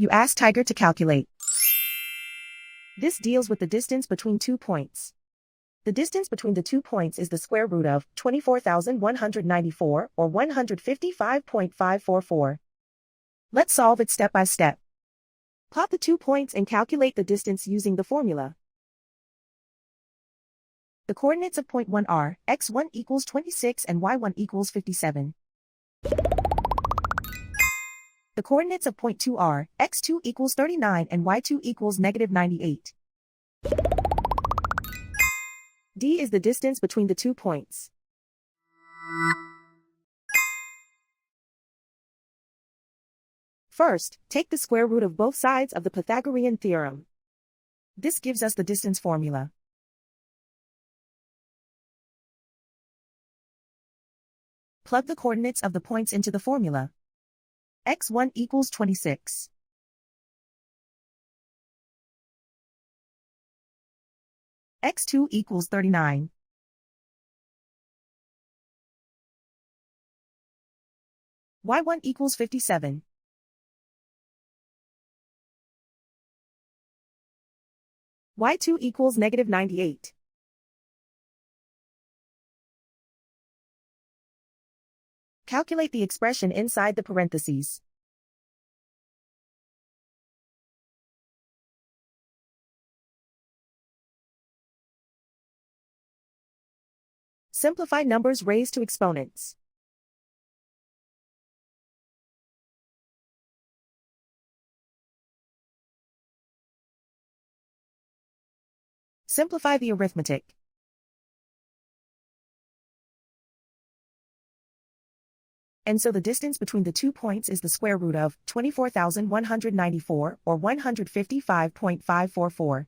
You ask Tiger to calculate. This deals with the distance between 2 points. The distance between the 2 points is the square root of 24,194 or 155.544. Let's solve it step by step. Plot the 2 points and calculate the distance using the formula. The coordinates of point 1 are x1 equals 26 and y1 equals 57. The coordinates of point 2 are x2 equals 39 and y2 equals negative 98. D is the distance between the 2 points. First, take the square root of both sides of the Pythagorean theorem. This gives us the distance formula. Plug the coordinates of the points into the formula. x1 equals 26. x2 equals 39. y1 equals 57. y2 equals negative 98. Calculate the expression inside the parentheses. Simplify numbers raised to exponents. Simplify the arithmetic. And so the distance between the 2 points is the square root of 24,194 or 155.544.